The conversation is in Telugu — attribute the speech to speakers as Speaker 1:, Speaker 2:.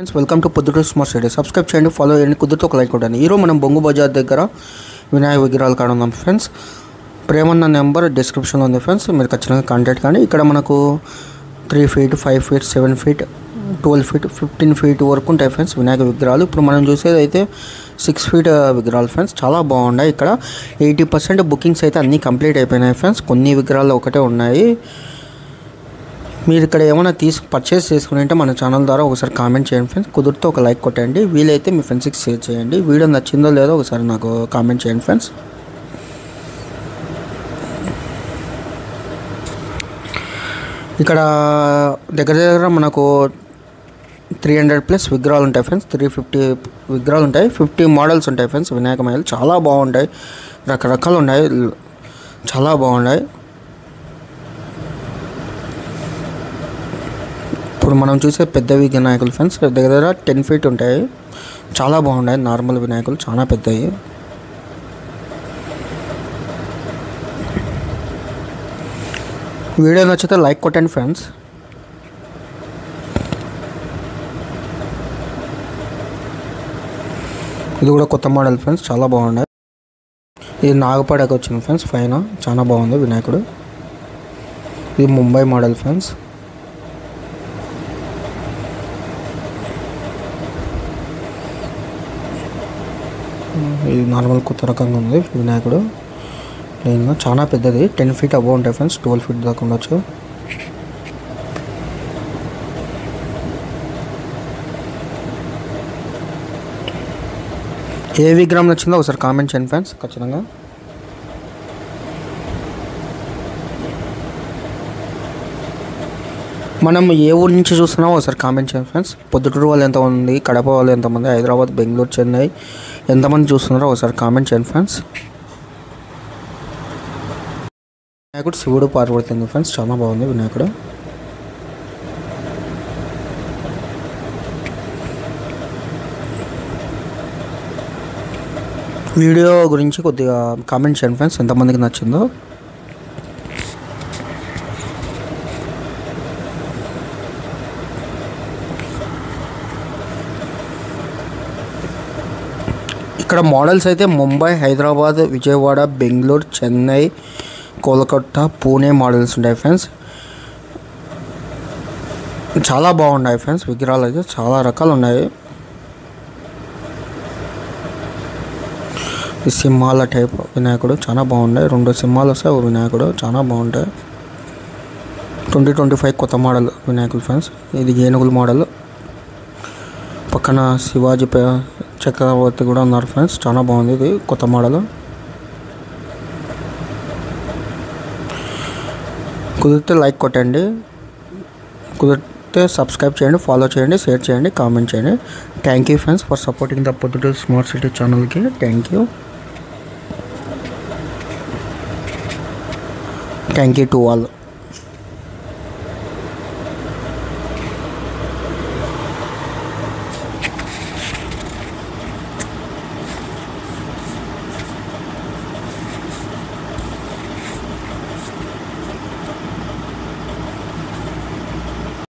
Speaker 1: Friends welcome to Proddatur smart city. Subscribe చేయండి, ఫాలో చేయండి, కుదిరితే ఒక లైక్ కొట్టండి. ఈరోజు మనం బొంగు బజార్ దగ్గర వినాయక విగ్రహాలు కాడ ఉన్నాం ఫ్రెండ్స్. ప్రేమన్న నెంబర్ డిస్క్రిప్షన్లో ఉంది ఫ్రెండ్స్, మీరు ఖచ్చితంగా కాంటాక్ట్ కానీ. ఇక్కడ మనకు 3 feet, 5 feet, 7 feet, 12 feet, 15 feet వరకు ఉంటాయి ఫ్రెండ్స్ వినాయక విగ్రహాలు. ఇప్పుడు మనం చూసేది అయితే 6 feet విగ్రహాలు ఫ్రెండ్స్. చాలా బాగున్నాయి. ఇక్కడ 80% బుకింగ్స్ అయితే అన్నీ కంప్లీట్ అయిపోయినాయి ఫ్రెండ్స్. కొన్ని విగ్రహాలు ఒకటే ఉన్నాయి. మీరు ఇక్కడ ఏమైనా పర్చేస్ చేసుకుని ఉంటే మన ఛానల్ ద్వారా ఒకసారి కామెంట్ చేయండి ఫ్రెండ్స్. కుదిరితే ఒక లైక్ కొట్టండి, వీలైతే మీ ఫ్రెండ్స్కి షేర్ చేయండి. వీడియో నచ్చిందో లేదో ఒకసారి నాకు కామెంట్ చేయండి ఫ్రెండ్స్. ఇక్కడ దగ్గర మనకు 300+ విగ్రహాలు ఉంటాయి ఫ్రెండ్స్. 350 విగ్రహాలు ఉంటాయి. 50 మోడల్స్ ఉంటాయి ఫ్రెండ్స్. వినాయకమయ్యలు చాలా బాగుంటాయి, రకరకాలు ఉన్నాయి, చాలా బాగున్నాయి. ఇప్పుడు మనం చూసే పెద్ద వినాయకులు ఫ్రెండ్స్ దగ్గర 10 feet ఉంటాయి. చాలా బాగున్నాయి. నార్మల్ వినాయకులు చాలా పెద్దవి. వీడియో నచ్చితే లైక్ కొట్టండి ఫ్రెండ్స్. ఇది కూడా కొత్త మోడల్ ఫ్రెండ్స్, చాలా బాగున్నాయి. ఇది నాగపాడకి వచ్చింది ఫ్రెండ్స్. పైన చాలా బాగుంది వినాయకుడు. ఇది ముంబై మోడల్ ఫ్రెండ్స్. ఇది నార్మల్ కొత్త రకంగా ఉంది వినాయకుడు. ప్లెయిన్గా చాలా పెద్దది, 10 feet అబౌవ్ ఉంటాయి ఫ్రెండ్స్. 12 feet దాకా ఉండొచ్చు. ఏ విగ్రహం నచ్చిందో ఒకసారి కామెంట్ చేయండి ఫ్రెండ్స్ ఖచ్చితంగా. మనం ఏ ఊరు నుంచి చూస్తున్నామో ఒకసారి కామెంట్ చేయండి ఫ్రెండ్స్. పొద్దుటూరు వాళ్ళు ఎంతమంది, కడప వాళ్ళు ఎంతమంది, హైదరాబాద్, బెంగళూరు, చెన్నై ఎంతమంది చూస్తున్నారో ఒకసారి కామెంట్ చేయండి ఫ్రెండ్స్. వినాయకుడు శివుడు పార్వతి ఉంది ఫ్రెండ్స్. చాలా బాగుంది వినాయకుడు. వీడియో గురించి కొద్దిగా కామెంట్ చేయండి ఫ్రెండ్స్, ఎంతమందికి నచ్చిందో. ఇక్కడ మోడల్స్ అయితే ముంబై, హైదరాబాద్, విజయవాడ, బెంగళూరు, చెన్నై, కోల్కతా, పూణే మోడల్స్ ఉంటాయి ఫ్రెండ్స్. చాలా బాగున్నాయి ఫ్రెండ్స్. విగ్రహాలు అయితే చాలా రకాలు ఉన్నాయి. ఈ సింహాల టైప్ వినాయకుడు చాలా బాగున్నాయి. 2 సింహాలు వస్తాయి ఒక వినాయకుడు, చాలా బాగుంటాయి. 2025 కొత్త మోడల్ వినాయకులు ఫ్రెండ్స్. ఇది ఏనుగుల మోడల్. పక్కన శివాజీ చక్రవర్తి కూడా ఉన్నారు ఫ్రెండ్స్. చాలా బాగుంది. ఇది కొత్త మోడల్. కుదిరితే లైక్ కొట్టండి, కుదిరితే సబ్స్క్రైబ్ చేయండి, ఫాలో చేయండి, షేర్ చేయండి, కామెంట్ చేయండి. Thank you friends for supporting the Proddatur smart city ఛానల్కి. Thank you to all.